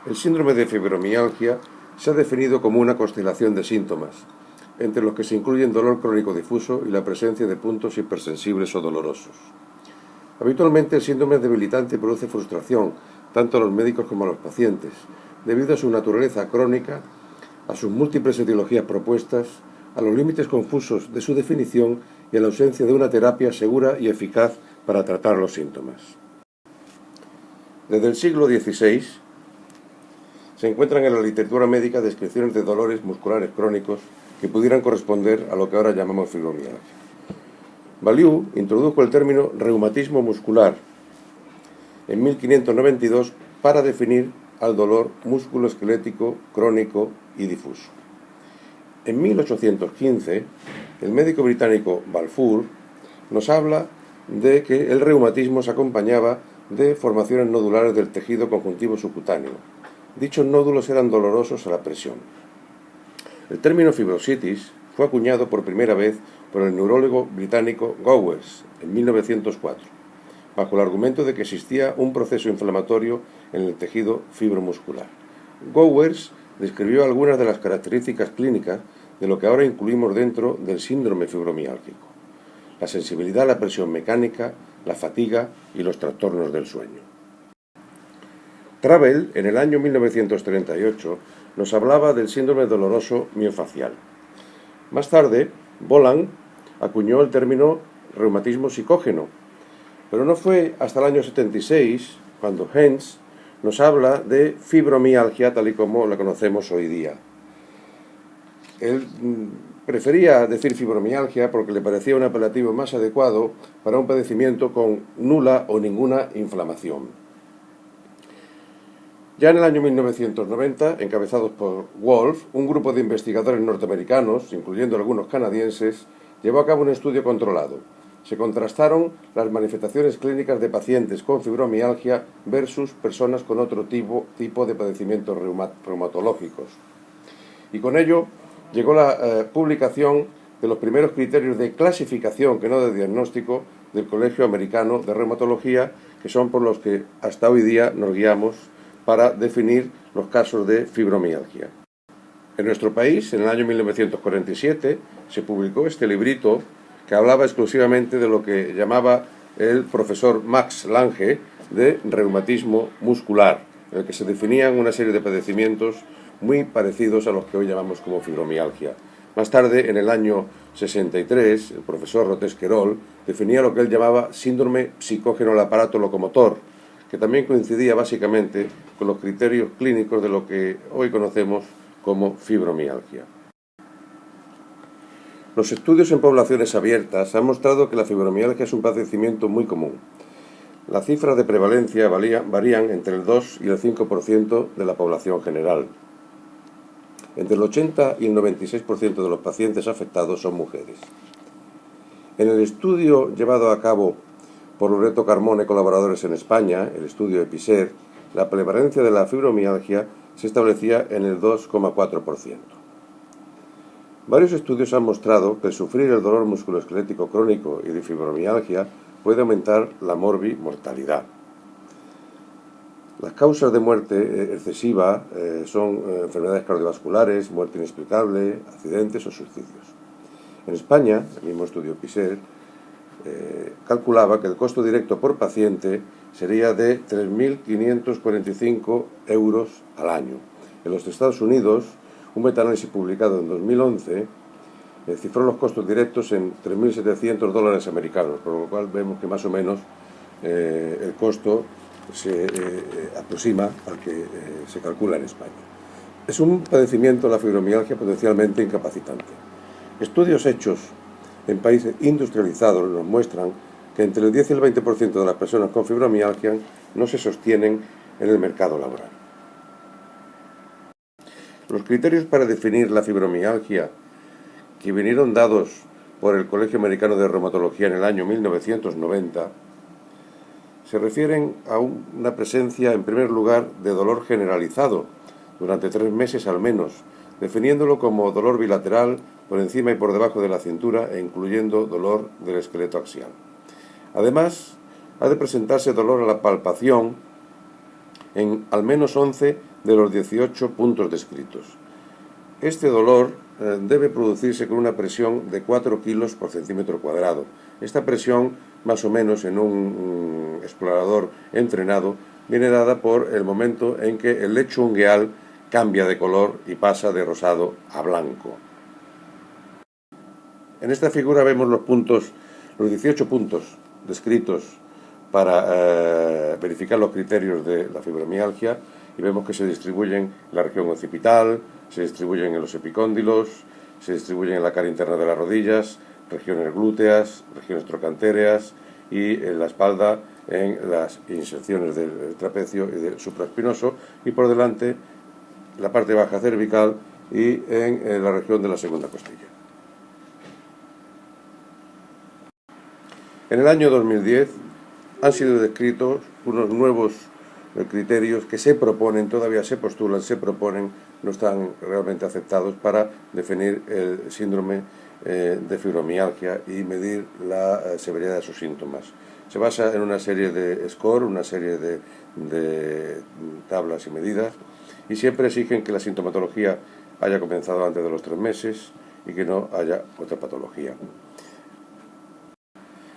El síndrome de fibromialgia se ha definido como una constelación de síntomas, entre los que se incluyen dolor crónico difuso y la presencia de puntos hipersensibles o dolorosos. Habitualmente el síndrome es debilitante y produce frustración, tanto a los médicos como a los pacientes, debido a su naturaleza crónica, a sus múltiples etiologías propuestas, a los límites confusos de su definición y a la ausencia de una terapia segura y eficaz para tratar los síntomas. Desde el siglo XVI se encuentran en la literatura médica descripciones de dolores musculares crónicos que pudieran corresponder a lo que ahora llamamos fibromialgia. Valiu introdujo el término reumatismo muscular en 1592 para definir al dolor musculoesquelético crónico y difuso. En 1815, el médico británico Balfour nos habla de que el reumatismo se acompañaba de formaciones nodulares del tejido conjuntivo subcutáneo. Dichos nódulos eran dolorosos a la presión. El término fibrositis fue acuñado por primera vez por el neurólogo británico Gowers en 1904, bajo el argumento de que existía un proceso inflamatorio en el tejido fibromuscular. Gowers describió algunas de las características clínicas de lo que ahora incluimos dentro del síndrome fibromiálgico: la sensibilidad a la presión mecánica, la fatiga y los trastornos del sueño. Travell, en el año 1938, nos hablaba del síndrome doloroso miofacial. Más tarde, Boland acuñó el término reumatismo psicógeno, pero no fue hasta el año 76 cuando Hens nos habla de fibromialgia tal y como la conocemos hoy día. Él prefería decir fibromialgia porque le parecía un apelativo más adecuado para un padecimiento con nula o ninguna inflamación. Ya en el año 1990, encabezados por Wolf, un grupo de investigadores norteamericanos, incluyendo algunos canadienses, llevó a cabo un estudio controlado. Se contrastaron las manifestaciones clínicas de pacientes con fibromialgia versus personas con otro tipo de padecimientos reumatológicos. Y con ello llegó la publicación de los primeros criterios de clasificación, que no de diagnóstico, del Colegio Americano de Reumatología, que son por los que hasta hoy día nos guiamos para definir los casos de fibromialgia. En nuestro país, en el año 1947, se publicó este librito que hablaba exclusivamente de lo que llamaba el profesor Max Lange de reumatismo muscular, en el que se definían una serie de padecimientos muy parecidos a los que hoy llamamos como fibromialgia. Más tarde, en el año 63, el profesor Rotesquerol definía lo que él llamaba síndrome psicógeno del aparato locomotor, que también coincidía básicamente con los criterios clínicos de lo que hoy conocemos como fibromialgia. Los estudios en poblaciones abiertas han mostrado que la fibromialgia es un padecimiento muy común. Las cifras de prevalencia varían entre el 2 y el 5% de la población general. Entre el 80 y el 96% de los pacientes afectados son mujeres. En el estudio llevado a cabo por Loreto Carmona y colaboradores en España, el estudio EPISER, la prevalencia de la fibromialgia se establecía en el 2,4%. Varios estudios han mostrado que el sufrir el dolor musculoesquelético crónico y de fibromialgia puede aumentar la mortalidad. Las causas de muerte excesiva son enfermedades cardiovasculares, muerte inexplicable, accidentes o suicidios. En España, el mismo estudio EPISER calculaba que el costo directo por paciente sería de 3.545 euros al año. En los Estados Unidos, un metaanálisis publicado en 2011 cifró los costos directos en $3.700 americanos, por lo cual vemos que más o menos el costo se aproxima al que se calcula en España. Es un padecimiento, la fibromialgia, potencialmente incapacitante. Estudios hechos en países industrializados nos muestran que entre el 10 y el 20% de las personas con fibromialgia no se sostienen en el mercado laboral. Los criterios para definir la fibromialgia, que vinieron dados por el Colegio Americano de Reumatología en el año 1990, se refieren a una presencia, en primer lugar, de dolor generalizado durante 3 meses al menos, definiéndolo como dolor bilateral por encima y por debajo de la cintura e incluyendo dolor del esqueleto axial. Además, ha de presentarse dolor a la palpación en al menos 11 de los 18 puntos descritos. Este dolor debe producirse con una presión de 4 kilos por centímetro cuadrado. Esta presión, más o menos en un explorador entrenado, viene dada por el momento en que el lecho ungueal cambia de color y pasa de rosado a blanco. En esta figura vemos los 18 puntos descritos para verificar los criterios de la fibromialgia, y vemos que se distribuyen en la región occipital, se distribuyen en los epicóndilos, se distribuyen en la cara interna de las rodillas, regiones glúteas, regiones trocantéreas, y en la espalda en las inserciones del trapecio y del supraespinoso, y por delante la parte baja cervical y en la región de la segunda costilla. En el año 2010 han sido descritos unos nuevos criterios que se proponen, todavía se postulan, se proponen, no están realmente aceptados para definir el síndrome de fibromialgia y medir la severidad de sus síntomas. Se basa en una serie de score, una serie de tablas y medidas, y siempre exigen que la sintomatología haya comenzado antes de los 3 meses y que no haya otra patología.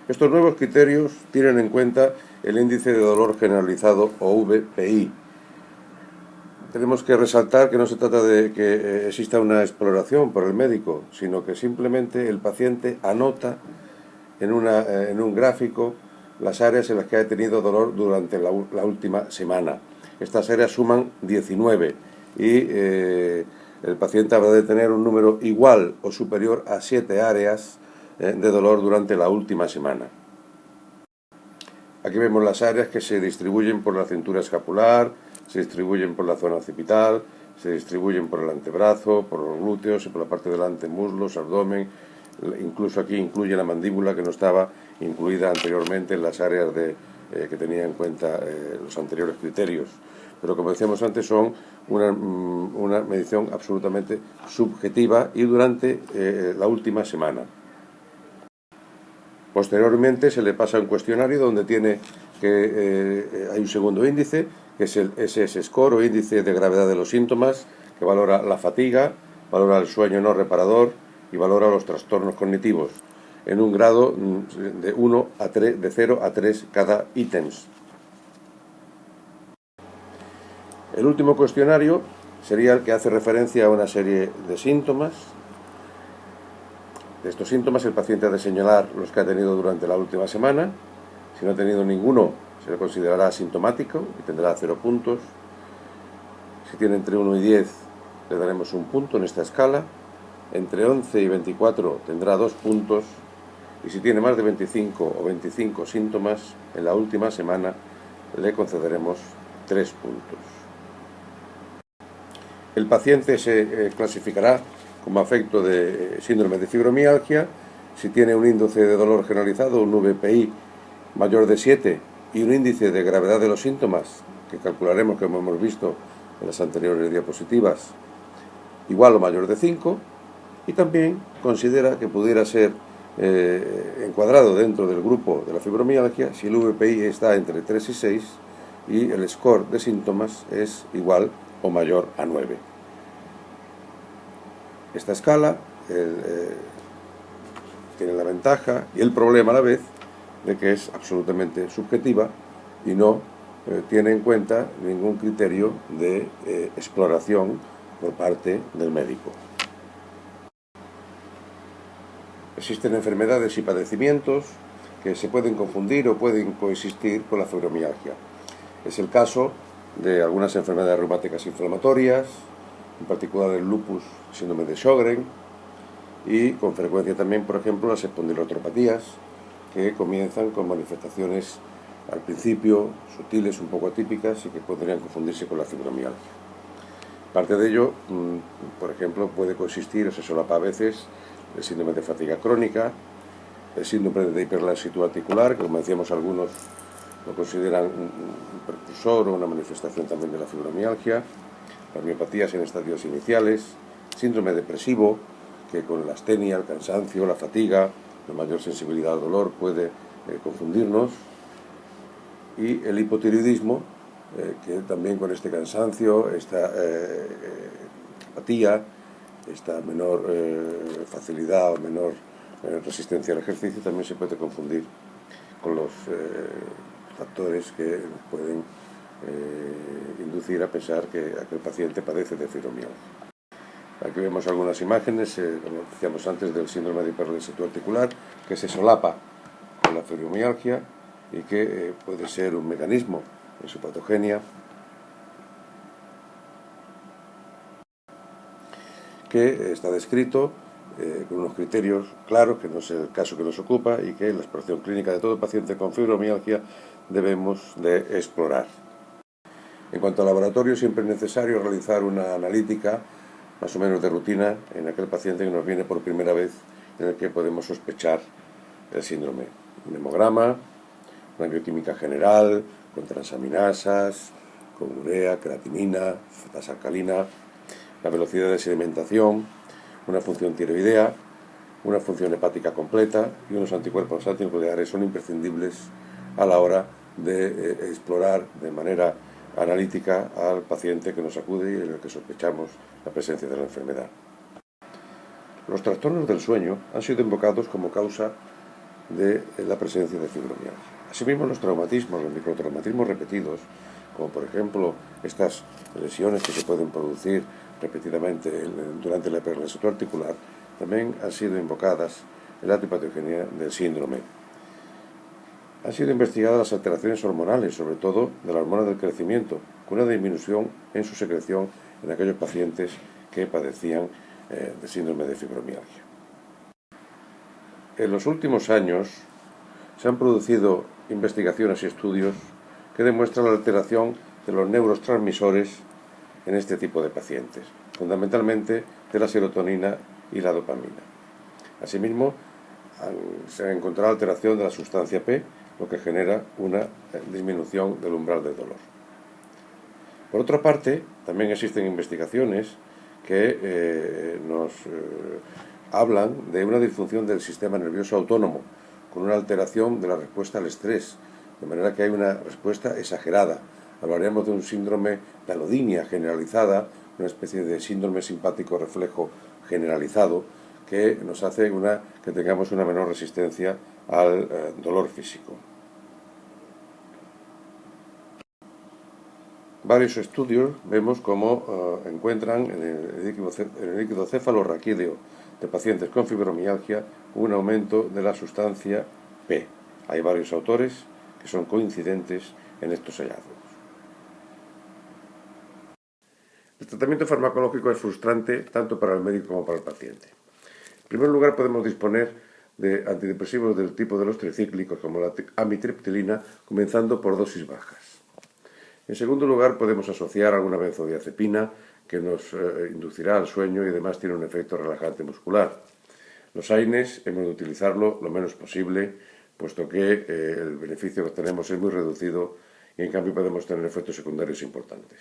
Estos nuevos criterios tienen en cuenta el índice de dolor generalizado o VPI. Tenemos que resaltar que no se trata de que exista una exploración por el médico, sino que simplemente el paciente anota en un gráfico las áreas en las que ha tenido dolor durante la última semana. Estas áreas suman 19 y el paciente habrá de tener un número igual o superior a 7 áreas de dolor durante la última semana. Aquí vemos las áreas que se distribuyen por la cintura escapular, se distribuyen por la zona occipital, se distribuyen por el antebrazo, por los glúteos y por la parte delante, muslos, abdomen. Incluso aquí incluye la mandíbula, que no estaba incluida anteriormente en las áreas que tenía en cuenta los anteriores criterios. Pero como decíamos antes, son una medición absolutamente subjetiva y durante la última semana. Posteriormente se le pasa un cuestionario donde hay un segundo índice, que es el SS Score, o índice de gravedad de los síntomas, que valora la fatiga, valora el sueño no reparador y valora los trastornos cognitivos, en un grado de 0 a 3 cada ítems. El último cuestionario sería el que hace referencia a una serie de síntomas. De estos síntomas el paciente ha de señalar los que ha tenido durante la última semana. Si no ha tenido ninguno, se le considerará asintomático y tendrá 0 puntos. Si tiene entre 1 y 10, le daremos 1 punto en esta escala. Entre 11 y 24 tendrá 2 puntos. Y si tiene más de 25 o 25 síntomas, en la última semana le concederemos 3 puntos. El paciente se clasificará como afecto de síndrome de fibromialgia si tiene un índice de dolor generalizado, un VPI mayor de 7 y un índice de gravedad de los síntomas, que calcularemos como hemos visto en las anteriores diapositivas, igual o mayor de 5, y también considera que pudiera ser encuadrado dentro del grupo de la fibromialgia si el VPI está entre 3 y 6 y el score de síntomas es igual o mayor a 9. Esta escala tiene la ventaja y el problema a la vez de que es absolutamente subjetiva y no tiene en cuenta ningún criterio de exploración por parte del médico. Existen enfermedades y padecimientos que se pueden confundir o pueden coexistir con la fibromialgia. Es el caso de algunas enfermedades reumáticas inflamatorias, en particular el lupus, síndrome de Sjögren, y con frecuencia también, por ejemplo, las espondiloartropatías, que comienzan con manifestaciones al principio sutiles, un poco atípicas y que podrían confundirse con la fibromialgia. Parte de ello, por ejemplo, puede coexistir o se solapa a veces el síndrome de fatiga crónica, el síndrome de hiperlaxitud articular, que como decíamos algunos lo consideran un precursor o una manifestación también de la fibromialgia, las miopatías en estadios iniciales, síndrome depresivo, que con la astenia, el cansancio, la fatiga, la mayor sensibilidad al dolor puede confundirnos, y el hipotiroidismo, que también con este cansancio, esta apatía, esta menor facilidad o menor resistencia al ejercicio también se puede confundir con los factores que pueden inducir a pensar que aquel paciente padece de fibromialgia. Aquí vemos algunas imágenes, como decíamos antes, del síndrome de hiperlesitud articular, que se solapa con la fibromialgia y que puede ser un mecanismo en su patogenia que está descrito con unos criterios claros, que no es el caso que nos ocupa, y que en la exploración clínica de todo paciente con fibromialgia debemos de explorar. En cuanto al laboratorio, siempre es necesario realizar una analítica más o menos de rutina en aquel paciente que nos viene por primera vez, en el que podemos sospechar el síndrome. Un hemograma, una bioquímica general, con transaminasas, con urea, creatinina, fetasa alcalina, la velocidad de sedimentación, una función tiroidea, una función hepática completa y unos anticuerpos antinucleares son imprescindibles a la hora de explorar de manera analítica al paciente que nos acude y en el que sospechamos la presencia de la enfermedad. Los trastornos del sueño han sido invocados como causa de la presencia de fibromialgia. Asimismo, los traumatismos, los microtraumatismos repetidos, como por ejemplo estas lesiones que se pueden producir repetidamente durante la hiperlesitud articular, también han sido invocadas en la etiopatogenia del síndrome. Han sido investigadas las alteraciones hormonales, sobre todo de la hormona del crecimiento, con una disminución en su secreción en aquellos pacientes que padecían de síndrome de fibromialgia. En los últimos años se han producido investigaciones y estudios que demuestran la alteración de los neurotransmisores en este tipo de pacientes, fundamentalmente de la serotonina y la dopamina. Asimismo, se ha encontrado alteración de la sustancia P, lo que genera una disminución del umbral de dolor. Por otra parte, también existen investigaciones que nos hablan de una disfunción del sistema nervioso autónomo, con una alteración de la respuesta al estrés, de manera que hay una respuesta exagerada. Hablaremos de un síndrome de alodinia generalizada, una especie de síndrome simpático reflejo generalizado, que nos hace que tengamos una menor resistencia al dolor físico. Varios estudios vemos cómo encuentran en el líquido cefalorraquídeo de pacientes con fibromialgia un aumento de la sustancia P. Hay varios autores que son coincidentes en estos hallazgos. El tratamiento farmacológico es frustrante tanto para el médico como para el paciente. En primer lugar, podemos disponer de antidepresivos del tipo de los tricíclicos, como la amitriptilina, comenzando por dosis bajas. En segundo lugar, podemos asociar alguna benzodiazepina que nos inducirá al sueño y además tiene un efecto relajante muscular. Los AINES hemos de utilizarlo lo menos posible, puesto que el beneficio que tenemos es muy reducido y en cambio podemos tener efectos secundarios importantes.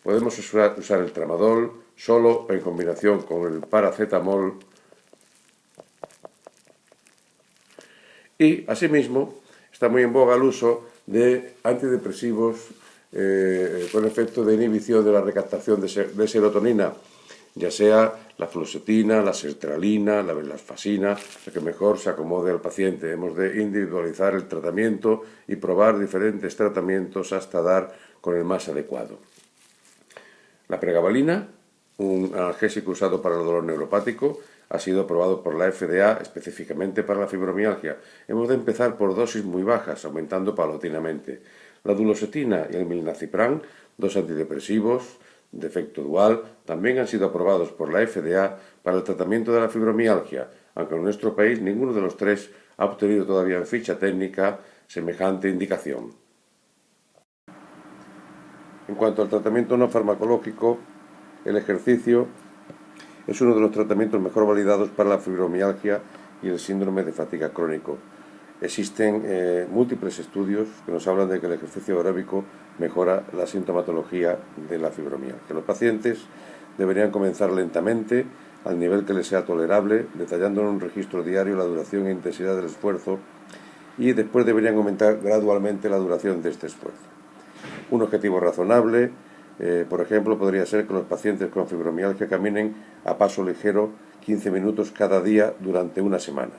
Podemos usar el tramadol solo o en combinación con el paracetamol. Y, asimismo, está muy en boga el uso de antidepresivos con efecto de inhibición de la recaptación de serotonina, ya sea la fluoxetina, la sertralina, la venlafaxina, la que mejor se acomode al paciente. Hemos de individualizar el tratamiento y probar diferentes tratamientos hasta dar con el más adecuado. La pregabalina, un analgésico usado para el dolor neuropático, ha sido aprobado por la FDA específicamente para la fibromialgia. Hemos de empezar por dosis muy bajas, aumentando paulatinamente. La duloxetina y el milnacipran, dos antidepresivos de efecto dual, también han sido aprobados por la FDA para el tratamiento de la fibromialgia, aunque en nuestro país ninguno de los tres ha obtenido todavía en ficha técnica semejante indicación. En cuanto al tratamiento no farmacológico, el ejercicio es uno de los tratamientos mejor validados para la fibromialgia y el síndrome de fatiga crónico. Existen múltiples estudios que nos hablan de que el ejercicio aeróbico mejora la sintomatología de la fibromialgia. Los pacientes deberían comenzar lentamente, al nivel que les sea tolerable, detallando en un registro diario la duración e intensidad del esfuerzo y después deberían aumentar gradualmente la duración de este esfuerzo. Un objetivo razonable, por ejemplo, podría ser que los pacientes con fibromialgia caminen a paso ligero 15 minutos cada día durante una semana.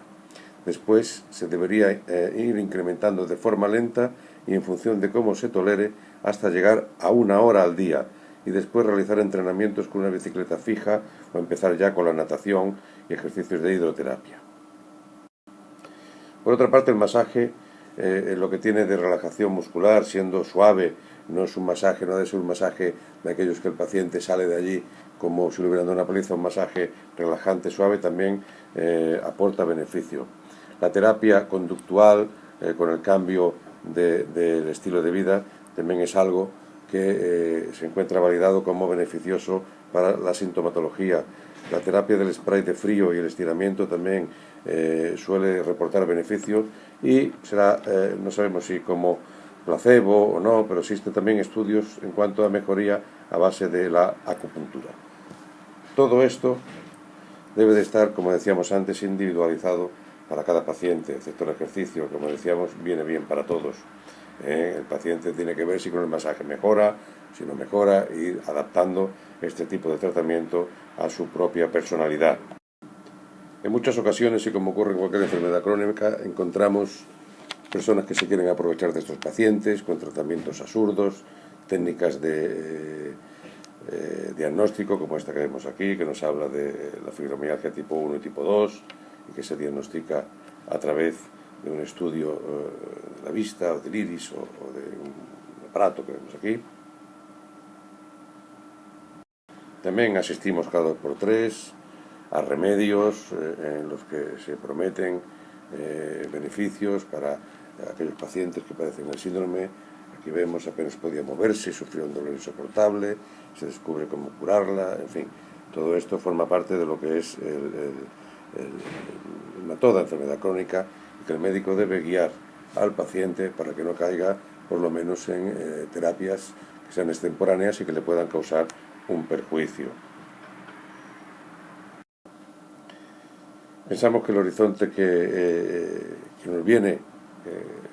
Después se debería ir incrementando de forma lenta y en función de cómo se tolere hasta llegar a 1 hora al día y después realizar entrenamientos con una bicicleta fija o empezar ya con la natación y ejercicios de hidroterapia. Por otra parte, el masaje, lo que tiene de relajación muscular, siendo suave, no es un masaje, no debe ser un masaje de aquellos que el paciente sale de allí como si le hubieran dado una paliza, un masaje relajante, suave, también aporta beneficio. La terapia conductual, con el cambio del estilo de vida, también es algo que se encuentra validado como beneficioso para la sintomatología. La terapia del spray de frío y el estiramiento también suele reportar beneficios y será, no sabemos si como placebo o no, pero existen también estudios en cuanto a mejoría a base de la acupuntura. Todo esto debe de estar, como decíamos antes, individualizado para cada paciente, excepto el ejercicio, como decíamos, viene bien para todos. El paciente tiene que ver si con el masaje mejora, si no mejora, e ir adaptando este tipo de tratamiento a su propia personalidad. En muchas ocasiones, y como ocurre en cualquier enfermedad crónica, encontramos personas que se quieren aprovechar de estos pacientes con tratamientos absurdos, técnicas de diagnóstico como esta que vemos aquí, que nos habla de la fibromialgia tipo 1 y tipo 2 y que se diagnostica a través de un estudio de la vista o del iris o de un aparato que vemos aquí. También asistimos cada 2x3 a remedios en los que se prometen beneficios para aquellos pacientes que padecen el síndrome. Aquí vemos apenas podía moverse, sufrió un dolor insoportable, se descubre cómo curarla, en fin, todo esto forma parte de lo que es toda enfermedad crónica y que el médico debe guiar al paciente para que no caiga por lo menos en terapias que sean extemporáneas y que le puedan causar un perjuicio. Pensamos que el horizonte que nos viene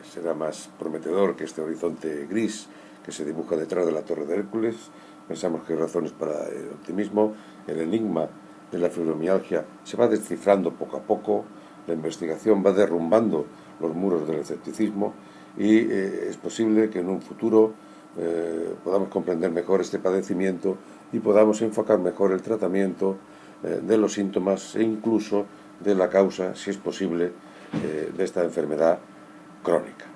será más prometedor que este horizonte gris que se dibuja detrás de la Torre de Hércules. Pensamos que hay razones para el optimismo. El enigma de la fibromialgia se va descifrando poco a poco, la investigación va derrumbando los muros del escepticismo y es posible que en un futuro podamos comprender mejor este padecimiento y podamos enfocar mejor el tratamiento de los síntomas e incluso de la causa, si es posible, de esta enfermedad crónica.